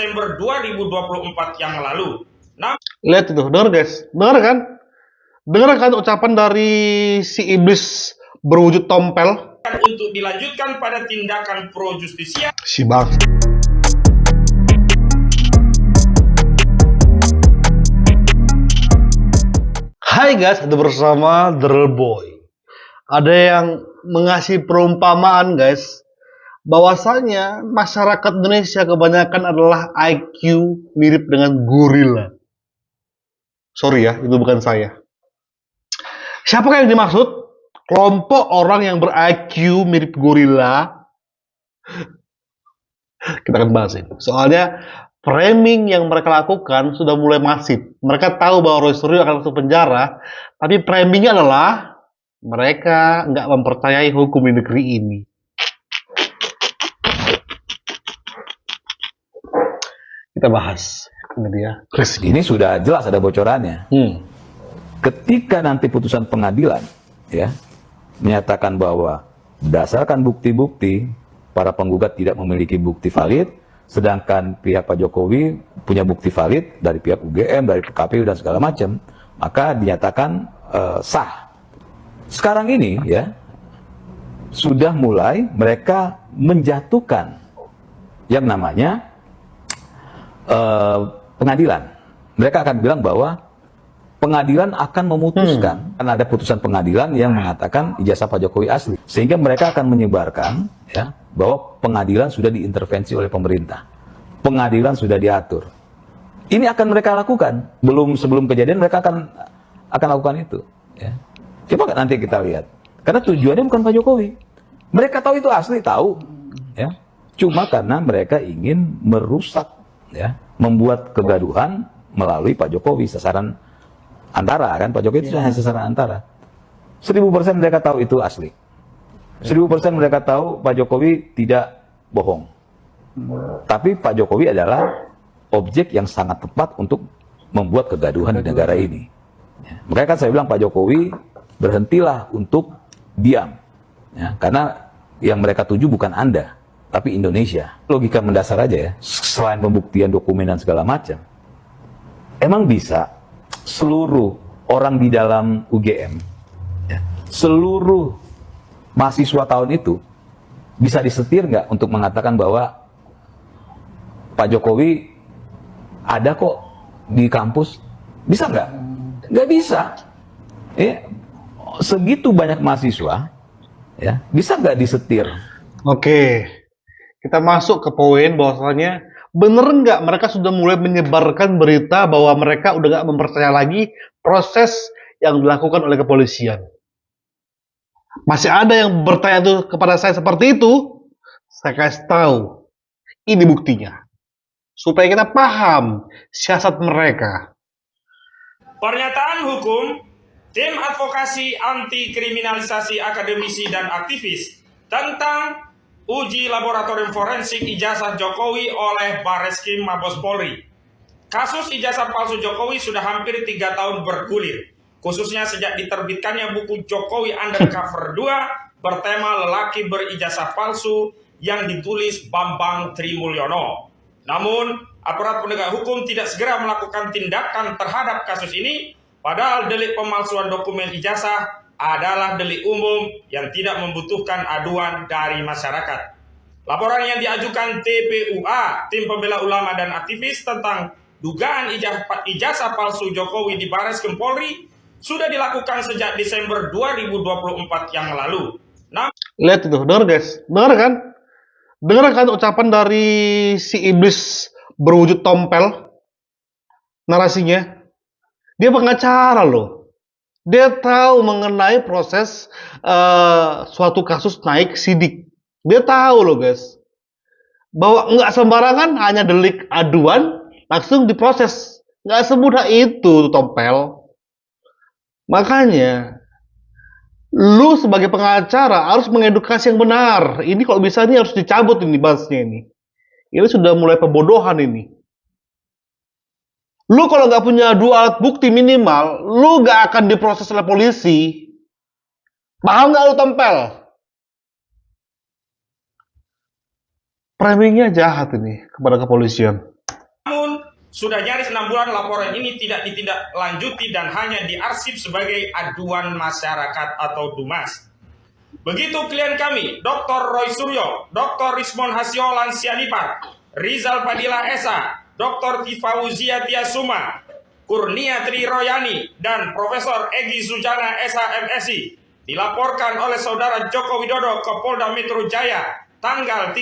Desember 2024 yang lalu. Lihat itu, dengar guys, dengar kan? Dengar kan ucapan dari si iblis berwujud tompel? Untuk dilanjutkan pada tindakan pro justisia. Si bang. Hai guys, ada bersama The Boy. Ada yang mengasih perumpamaan guys, bahwasanya masyarakat Indonesia kebanyakan adalah IQ mirip dengan gorila. Sorry ya, itu bukan saya. Siapakah yang dimaksud? Kelompok orang yang ber-IQ mirip gorila. Kita akan bahas ini. Soalnya framing yang mereka lakukan sudah mulai masif. Mereka tahu bahwa Roy Suryo akan masuk penjara, tapi framingnya adalah mereka nggak mempercayai hukum di negeri ini. Kita bahas. Ini dia. Ini sudah jelas ada bocorannya. Ketika nanti putusan pengadilan ya menyatakan bahwa berdasarkan bukti-bukti para penggugat tidak memiliki bukti valid, sedangkan pihak Pak Jokowi punya bukti valid dari pihak UGM, dari KPU dan segala macam, maka dinyatakan sah. Sekarang ini ya sudah mulai mereka menjatuhkan yang namanya pengadilan. Mereka akan bilang bahwa pengadilan akan memutuskan, karena ada putusan pengadilan yang mengatakan ijazah Pak Jokowi asli, sehingga mereka akan menyebarkan ya bahwa pengadilan sudah diintervensi oleh pemerintah, pengadilan sudah diatur. Ini akan mereka lakukan sebelum kejadian, mereka akan lakukan itu. Ya. Coba nanti kita lihat, karena tujuannya bukan Pak Jokowi. Mereka tahu itu asli, tahu, ya. Cuma karena mereka ingin merusak, ya, membuat kegaduhan melalui Pak Jokowi, sasaran antara kan, Pak Jokowi itu hanya sasaran antara. 1000% mereka tahu itu asli. 1000% mereka tahu Pak Jokowi tidak bohong. Tapi Pak Jokowi adalah objek yang sangat tepat untuk membuat kegaduhan di negara ini. Makanya kan saya bilang Pak Jokowi berhentilah untuk diam. Ya, karena yang mereka tuju bukan Anda, tapi Indonesia. Logika mendasar aja ya, selain pembuktian dokumen dan segala macam. Emang bisa seluruh orang di dalam UGM, ya, seluruh mahasiswa tahun itu bisa disetir nggak untuk mengatakan bahwa Pak Jokowi ada kok di kampus? Bisa nggak? Nggak bisa. Ya, segitu banyak mahasiswa, ya, bisa nggak disetir? Oke, kita masuk ke poin bahwasanya bener nggak mereka sudah mulai menyebarkan berita bahwa mereka udah nggak mempercaya lagi proses yang dilakukan oleh kepolisian. Masih ada yang bertanya tuh kepada saya seperti itu. Saya kasih tahu, ini buktinya, supaya kita paham siasat mereka. Pernyataan hukum Tim Advokasi Anti Kriminalisasi Akademisi dan Aktivis tentang uji laboratorium forensik ijazah Jokowi oleh Barreskrim Mabes Polri. Kasus ijazah palsu Jokowi sudah hampir 3 tahun bergulir, khususnya sejak diterbitkannya buku Jokowi Undercover 2 bertema lelaki berijazah palsu yang ditulis Bambang Trimulyono. Namun, aparat penegak hukum tidak segera melakukan tindakan terhadap kasus ini, padahal delik pemalsuan dokumen ijazah adalah delik umum yang tidak membutuhkan aduan dari masyarakat. Laporan yang diajukan TPUA, Tim Pembela Ulama dan Aktivis, tentang dugaan ijazah palsu Jokowi di Barreskrim Polri sudah dilakukan sejak Desember 2024 yang lalu. Lihat itu, dengar guys, dengar kan? Dengar kan ucapan dari si iblis berwujud tompel? Narasinya, dia pengacara loh. Dia tahu mengenai proses suatu kasus naik sidik. Dia tahu loh guys, bahwa nggak sembarangan hanya delik aduan langsung diproses. Nggak semudah itu tompel. Makanya lu sebagai pengacara harus mengedukasi yang benar. Ini kalau bisa ini harus dicabut ini bahasnya ini. Ini sudah mulai pembodohan ini. Lu kalau nggak punya 2 alat bukti minimal, lu nggak akan diproses oleh polisi. Paham nggak lu tompel? Framingnya jahat ini kepada kepolisian. Sudah nyaris 6 bulan laporan ini tidak ditindaklanjuti dan hanya diarsip sebagai aduan masyarakat atau DUMAS. Begitu klien kami, Dr. Roy Suryo, Dr. Rismon Hasio Lansianipar, Rizal Fadila Esa, Dr. Tifauzia Tiasuma, Kurnia Tri Royani, dan Profesor Egy Sujana SHMSI dilaporkan oleh Saudara Joko Widodo ke Polda Metro Jaya tanggal 30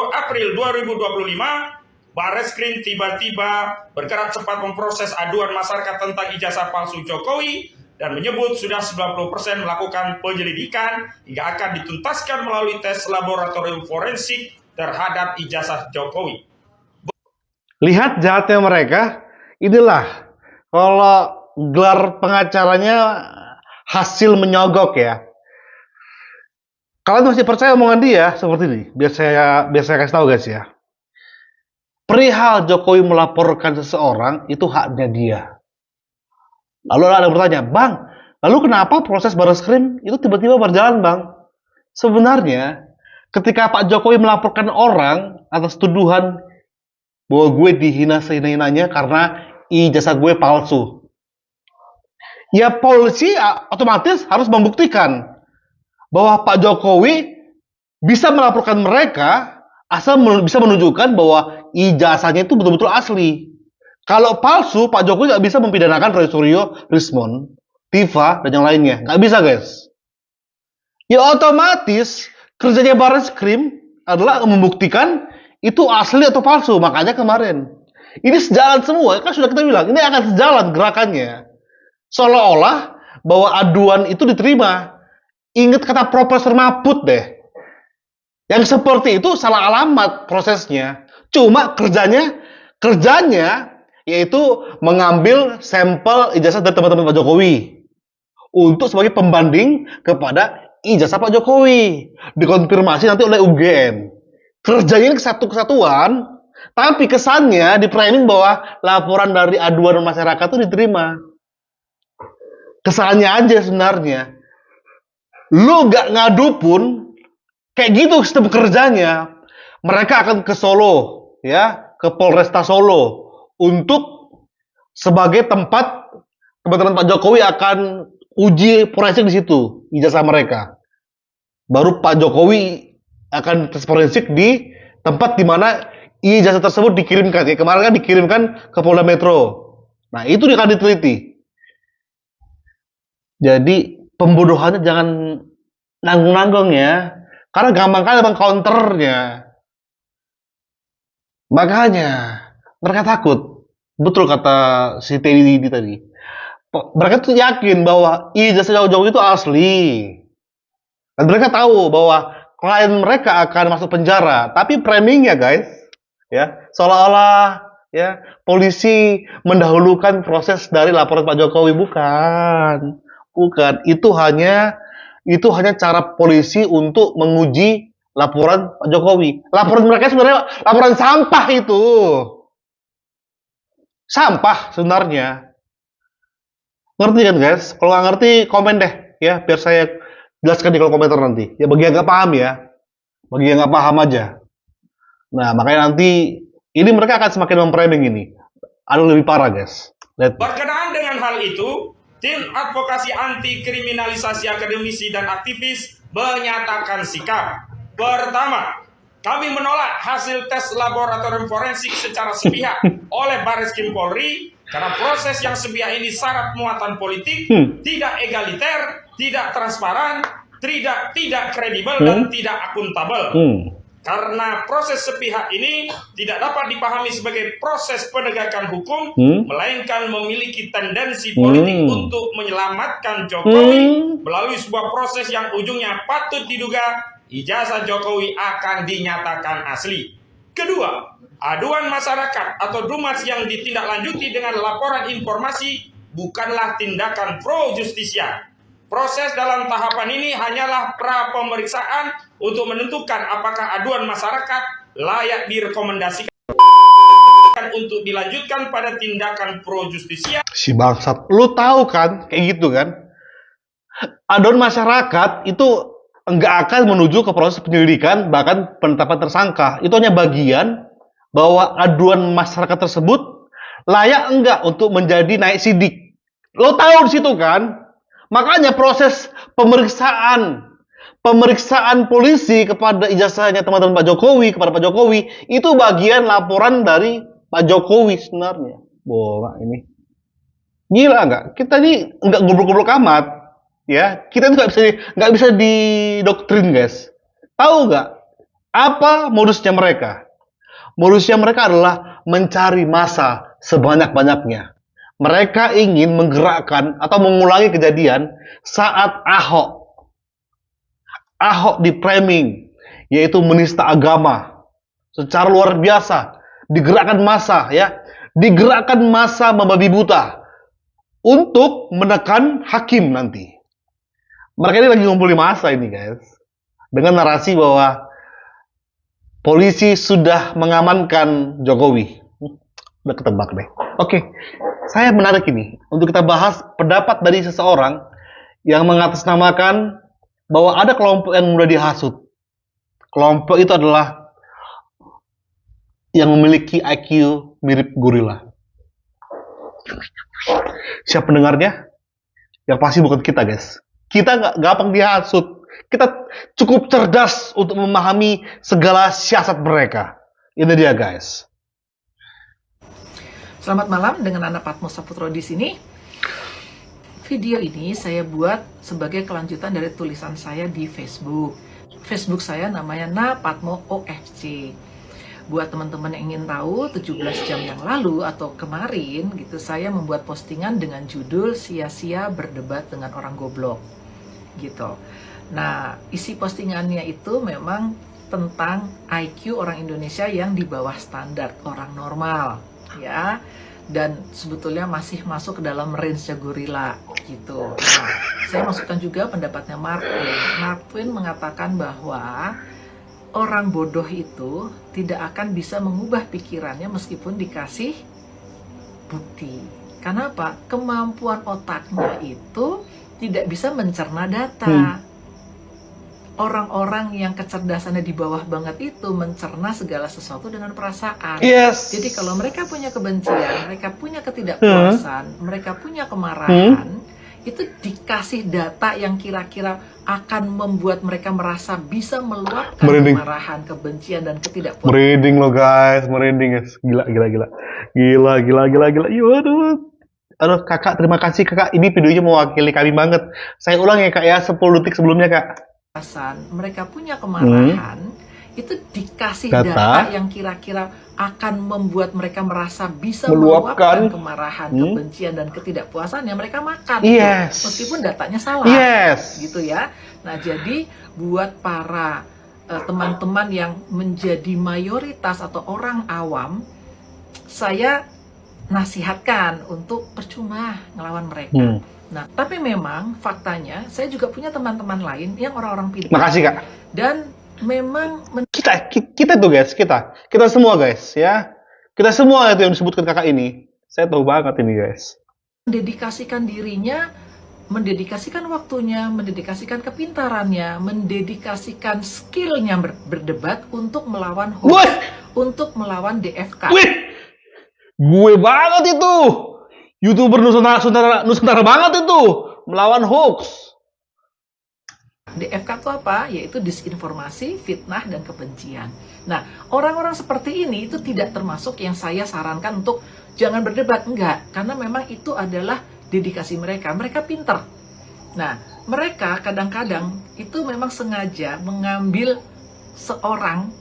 April 2025. Bareskrim tiba-tiba bergerak cepat memproses aduan masyarakat tentang ijazah palsu Jokowi dan menyebut sudah 90% melakukan penyelidikan hingga akan dituntaskan melalui tes laboratorium forensik terhadap ijazah Jokowi. Lihat jahatnya mereka. Inilah kalau gelar pengacaranya hasil menyogok ya. Kalian masih percaya omongan dia seperti ini? Biar saya kasih tahu guys ya. Perihal Jokowi melaporkan seseorang itu haknya dia. Lalu ada yang bertanya, Bang, lalu kenapa proses bareskrim itu tiba-tiba berjalan, Bang? Sebenarnya, ketika Pak Jokowi melaporkan orang atas tuduhan bahwa gue dihina sehina-hinanya karena ijazah gue palsu, ya polisi otomatis harus membuktikan bahwa Pak Jokowi bisa melaporkan mereka asal bisa menunjukkan bahwa ijazahnya itu betul-betul asli. Kalau palsu, Pak Jokowi nggak bisa mempidanakan Roy Suryo, Rismon, Tiva, dan yang lainnya. Nggak bisa, guys. Ya otomatis, kerjanya Bareskrim adalah membuktikan itu asli atau palsu. Makanya kemarin. Ini sejalan semua, kan sudah kita bilang. Ini akan sejalan gerakannya. Seolah-olah bahwa aduan itu diterima. Ingat kata Profesor Mahfud deh. Yang seperti itu salah alamat prosesnya. Cuma kerjanya yaitu mengambil sampel ijazah dari teman-teman Pak Jokowi untuk sebagai pembanding kepada ijazah Pak Jokowi, dikonfirmasi nanti oleh UGM. Kerjanya ini kesatuan, tapi kesannya di framing bahwa laporan dari aduan masyarakat itu diterima. Kesannya aja sebenarnya. Lu gak ngadu pun kayak gitu sistem kerjanya. Mereka akan ke Solo, ya, ke Polresta Solo untuk sebagai tempat teman-teman Pak Jokowi akan uji forensik di situ ijazah mereka. Baru Pak Jokowi akan tes forensik di tempat di mana ijazah tersebut dikirimkan. Ya, kemarin kan dikirimkan ke Polda Metro. Nah, itu akan diteliti. Jadi pembodohannya jangan nanggung-nanggung ya. Karena gampang kali bang counternya. Makanya mereka takut. Betul kata si Teddy tadi. Mereka tuh yakin bahwa ijazah Jokowi itu asli. Dan mereka tahu bahwa klien mereka akan masuk penjara. Tapi framingnya guys, ya seolah-olah ya polisi mendahulukan proses dari laporan Pak Jokowi. Bukan. Itu hanya cara polisi untuk menguji laporan Pak Jokowi. Laporan mereka sebenarnya laporan sampah itu. Sampah sebenarnya. Ngerti kan guys? Kalau nggak ngerti komen deh ya, biar saya jelaskan di kolom komentar nanti. Ya bagi yang nggak paham ya. Bagi yang nggak paham aja. Nah, makanya nanti ini mereka akan semakin memframing ini. Ada lebih parah guys. Berkenaan dengan hal itu, Tim Advokasi Anti Kriminalisasi Akademisi dan Aktivis menyatakan sikap. Pertama, kami menolak hasil tes laboratorium forensik secara sepihak oleh Bareskrim Polri karena proses yang sepihak ini syarat muatan politik, tidak egaliter, tidak transparan, tidak kredibel dan tidak akuntabel. Karena proses sepihak ini tidak dapat dipahami sebagai proses penegakan hukum, melainkan memiliki tendensi politik untuk menyelamatkan Jokowi melalui sebuah proses yang ujungnya patut diduga ijazah Jokowi akan dinyatakan asli. Kedua, aduan masyarakat atau DUMAS yang ditindaklanjuti dengan laporan informasi bukanlah tindakan pro justisia. Proses dalam tahapan ini hanyalah pra pemeriksaan untuk menentukan apakah aduan masyarakat layak direkomendasikan untuk dilanjutkan pada tindakan pro justisia. Si bangsat, lu tahu kan kayak gitu kan? Aduan masyarakat itu enggak akan menuju ke proses penyelidikan bahkan penetapan tersangka. Itu hanya bagian bahwa aduan masyarakat tersebut layak enggak untuk menjadi naik sidik. Lo tahu di situ kan? Makanya proses pemeriksaan polisi kepada ijazahnya teman-teman Pak Jokowi, kepada Pak Jokowi, itu bagian laporan dari Pak Jokowi sebenarnya. Bola ini. Gila nggak? Kita ini nggak goblok-goblok amat. Ya, kita itu nggak bisa didoktrin, guys. Tahu nggak? Apa modusnya mereka? Modusnya mereka adalah mencari massa sebanyak-banyaknya. Mereka ingin menggerakkan atau mengulangi kejadian saat Ahok di framing, yaitu menista agama secara luar biasa, digerakkan massa ya, digerakkan massa membabi buta untuk menekan hakim nanti. Mereka ini lagi ngumpulin massa ini, guys, dengan narasi bahwa polisi sudah mengamankan Jokowi. Udah ketebak deh. Oke, saya menarik ini untuk kita bahas pendapat dari seseorang yang mengatasnamakan bahwa ada kelompok yang mudah dihasut. Kelompok itu adalah yang memiliki IQ mirip gorila. Siapa pendengarnya? Yang pasti bukan kita, guys. Kita nggak gampang dihasut. Kita cukup cerdas untuk memahami segala siasat mereka. Ini dia, guys. Selamat malam dengan Ana Patmo Saputro di sini. Video ini saya buat sebagai kelanjutan dari tulisan saya di Facebook. Facebook saya namanya Na Patmo OFC. Buat teman-teman yang ingin tahu, 17 jam yang lalu atau kemarin gitu, saya membuat postingan dengan judul sia-sia berdebat dengan orang goblok. Gitu. Nah, isi postingannya itu memang tentang IQ orang Indonesia yang di bawah standar orang normal, ya. Dan sebetulnya masih masuk ke dalam range gorila gitu. Nah, saya masukkan juga pendapatnya Mark Twain. Mark Twain mengatakan bahwa orang bodoh itu tidak akan bisa mengubah pikirannya meskipun dikasih bukti. Karena apa? Kemampuan otaknya itu tidak bisa mencerna data. Orang-orang yang kecerdasannya di bawah banget itu mencerna segala sesuatu dengan perasaan. Yes. Jadi kalau mereka punya kebencian, mereka punya ketidakpuasan, mereka punya kemarahan, itu dikasih data yang kira-kira akan membuat mereka merasa bisa meluapkan kemarahan, kebencian, dan ketidakpuasan. Merinding lo, guys, merinding, guys. Gila. Aduh, kakak, terima kasih kakak. Ini videonya mewakili kami banget. Saya ulang ya kak ya, 10 detik sebelumnya kak. Mereka punya kemarahan, itu dikasih data yang kira-kira akan membuat mereka merasa bisa meluapkan kemarahan, kebencian, dan ketidakpuasannya. Mereka makan, Yes. gitu. Meskipun datanya salah, Yes. gitu ya. Nah, jadi buat para teman-teman yang menjadi mayoritas atau orang awam, saya nasihatkan untuk percuma ngelawan mereka. Nah, tapi memang faktanya saya juga punya teman-teman lain yang orang-orang pintar. Makasih kak. Dan memang Kita tuh guys, kita semua guys ya. Kita semua itu yang disebutkan kakak ini. Saya tahu banget ini guys. mendedikasikan dirinya, mendedikasikan waktunya, mendedikasikan kepintarannya, mendedikasikan skillnya berdebat untuk melawan hoax, Wih! untuk melawan DFK. Wih! Gue banget itu. YouTuber Nusantara banget itu. Melawan hoax. DFK itu apa? Yaitu disinformasi, fitnah, dan kebencian. Nah, orang-orang seperti ini itu tidak termasuk yang saya sarankan untuk jangan berdebat. Enggak, karena memang itu adalah dedikasi mereka. Mereka pinter. Nah, mereka kadang-kadang itu memang sengaja mengambil seorang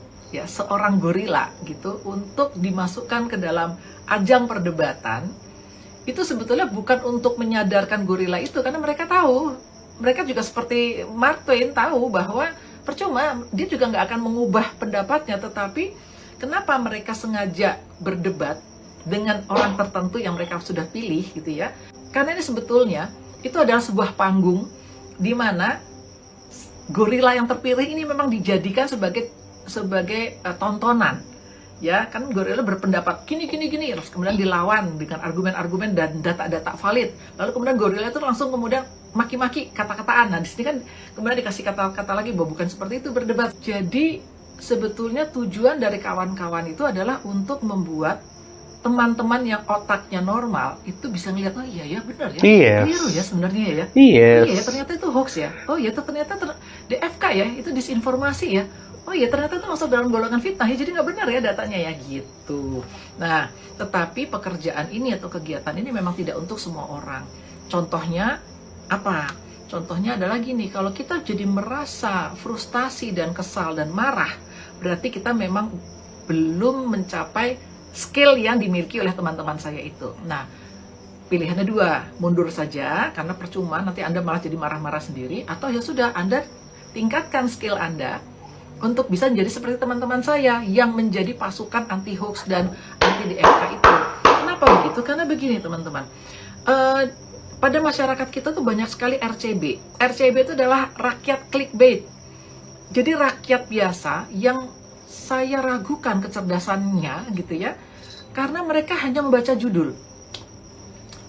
gorila gitu untuk dimasukkan ke dalam ajang perdebatan. Itu sebetulnya bukan untuk menyadarkan gorila itu, karena mereka tahu, mereka juga seperti Mark Twain tahu bahwa percuma, dia juga nggak akan mengubah pendapatnya. Tetapi kenapa mereka sengaja berdebat dengan orang tertentu yang mereka sudah pilih gitu ya? Karena ini sebetulnya itu adalah sebuah panggung di mana gorila yang terpilih ini memang dijadikan sebagai tontonan. Ya, kan gorila berpendapat gini, terus kemudian dilawan dengan argumen-argumen dan data-data valid. Lalu kemudian gorila itu langsung kemudian maki-maki, kata-kataan. Nah, di sini kan kemudian dikasih kata-kata lagi bahwa bukan seperti itu berdebat. Jadi sebetulnya tujuan dari kawan-kawan itu adalah untuk membuat teman-teman yang otaknya normal itu bisa ngeliat, oh iya ya benar ya, Yes. keliru ya sebenarnya ya. Yes. Iya ya, ternyata itu hoax ya. Oh iya, itu ternyata DFK ya, itu disinformasi ya. Oh iya, ternyata itu masuk dalam golongan fitnah ya, jadi nggak benar ya datanya ya gitu. Nah, tetapi pekerjaan ini atau kegiatan ini memang tidak untuk semua orang. Contohnya apa? Contohnya adalah gini, kalau kita jadi merasa frustasi dan kesal dan marah, berarti kita memang belum mencapai skill yang dimiliki oleh teman-teman saya itu. Nah, pilihannya dua, mundur saja karena percuma nanti Anda malah jadi marah-marah sendiri, atau ya sudah Anda tingkatkan skill Anda untuk bisa menjadi seperti teman-teman saya yang menjadi pasukan anti hoax dan anti DFK itu. Kenapa begitu? Karena begini teman-teman. Pada masyarakat kita tuh banyak sekali RCB. RCB itu adalah rakyat clickbait. Jadi rakyat biasa yang saya ragukan kecerdasannya gitu ya. Karena mereka hanya membaca judul.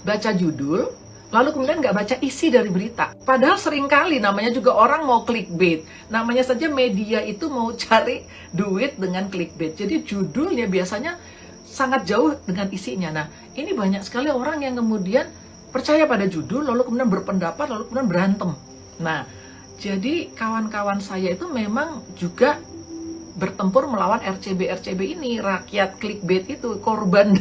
Baca judul, lalu kemudian nggak baca isi dari berita. Padahal seringkali namanya juga orang mau clickbait. Namanya saja media itu mau cari duit dengan clickbait. Jadi judulnya biasanya sangat jauh dengan isinya. Nah, ini banyak sekali orang yang kemudian percaya pada judul, lalu kemudian berpendapat, lalu kemudian berantem. Nah, jadi kawan-kawan saya itu memang juga bertempur melawan RCB-RCB ini, rakyat clickbait itu, korban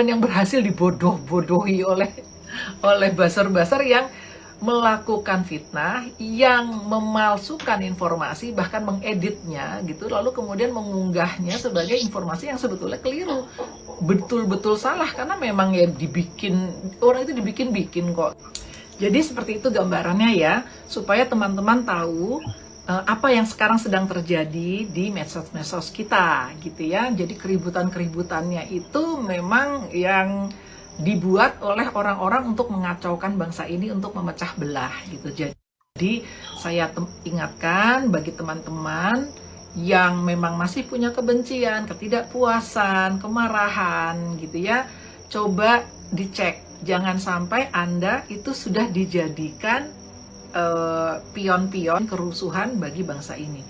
yang berhasil dibodoh-bodohi oleh buzzer-buzzer yang melakukan fitnah, yang memalsukan informasi, bahkan mengeditnya gitu, lalu kemudian mengunggahnya sebagai informasi yang sebetulnya keliru, betul-betul salah, karena memang ya dibikin, orang itu dibikin-bikin kok. Jadi seperti itu gambarannya ya, supaya teman-teman tahu apa yang sekarang sedang terjadi di medsos-medsos kita gitu ya. Jadi keributan-keributannya itu memang yang dibuat oleh orang-orang untuk mengacaukan bangsa ini, untuk memecah belah gitu. Jadi saya ingatkan bagi teman-teman yang memang masih punya kebencian, ketidakpuasan, kemarahan gitu ya, coba dicek. Jangan sampai Anda itu sudah dijadikan pion-pion kerusuhan bagi bangsa ini.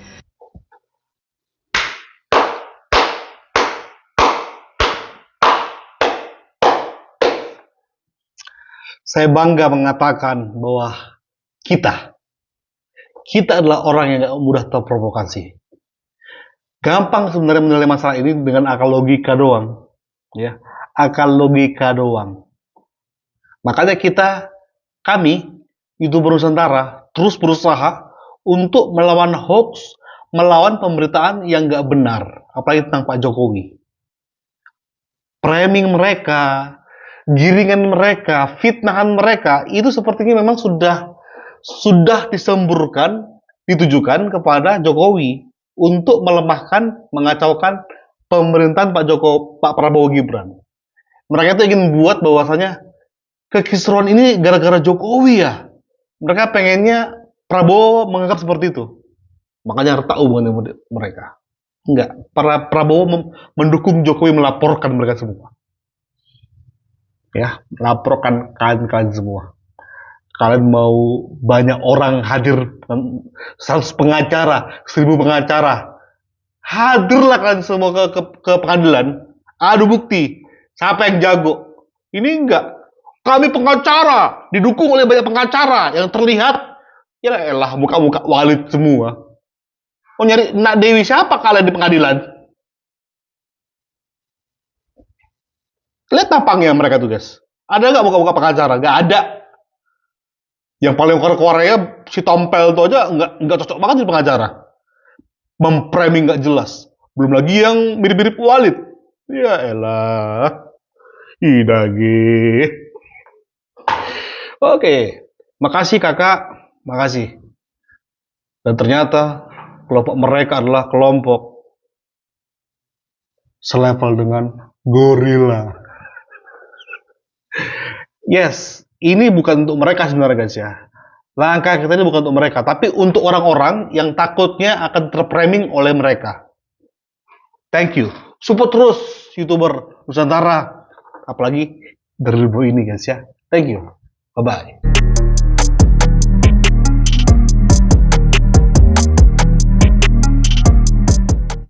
Saya bangga mengatakan bahwa kita adalah orang yang gak mudah terprovokasi. Gampang sebenarnya menilai masalah ini dengan akal logika doang, ya, akal logika doang. Makanya kami YouTuber Nusantara terus berusaha untuk melawan hoax, melawan pemberitaan yang gak benar, apalagi tentang Pak Jokowi. Framing mereka, giringan mereka, fitnahan mereka, itu sepertinya memang sudah disemburkan, ditujukan kepada Jokowi untuk melemahkan, mengacaukan pemerintahan Pak Prabowo Gibran. Mereka itu ingin buat bahwasanya kekisruan ini gara-gara Jokowi ya. Mereka pengennya Prabowo menganggap seperti itu. Makanya tahu mengenai mereka. Enggak, para Prabowo mendukung Jokowi, melaporkan mereka semua. Ya, laporkan kalian semua. Kalian mau banyak orang hadir, 100 pengacara, 1000 pengacara, hadirlah kalian semua ke pengadilan, adu bukti, siapa yang jago. Ini enggak, kami pengacara, didukung oleh banyak pengacara yang terlihat, ya elah muka-muka Walid semua. Mau nyari Nak Dewi siapa kalian di pengadilan? Lihat tampangnya mereka tuh guys. Ada nggak muka-muka pengacara? Nggak ada. Yang paling Korea si Tompel itu aja nggak cocok banget jadi pengacara. Memframing nggak jelas. Belum lagi yang mirip-mirip Walid. Ya elah. Idage. Oke. Makasih kakak. Makasih. Dan ternyata kelompok mereka adalah kelompok selevel dengan gorila. Yes, ini bukan untuk mereka sebenarnya guys ya. Langkah kita ini bukan untuk mereka, tapi untuk orang-orang yang takutnya akan terframing oleh mereka. Thank you. Support terus YouTuber Nusantara, apalagi dari ini guys ya. Thank you. Bye-bye.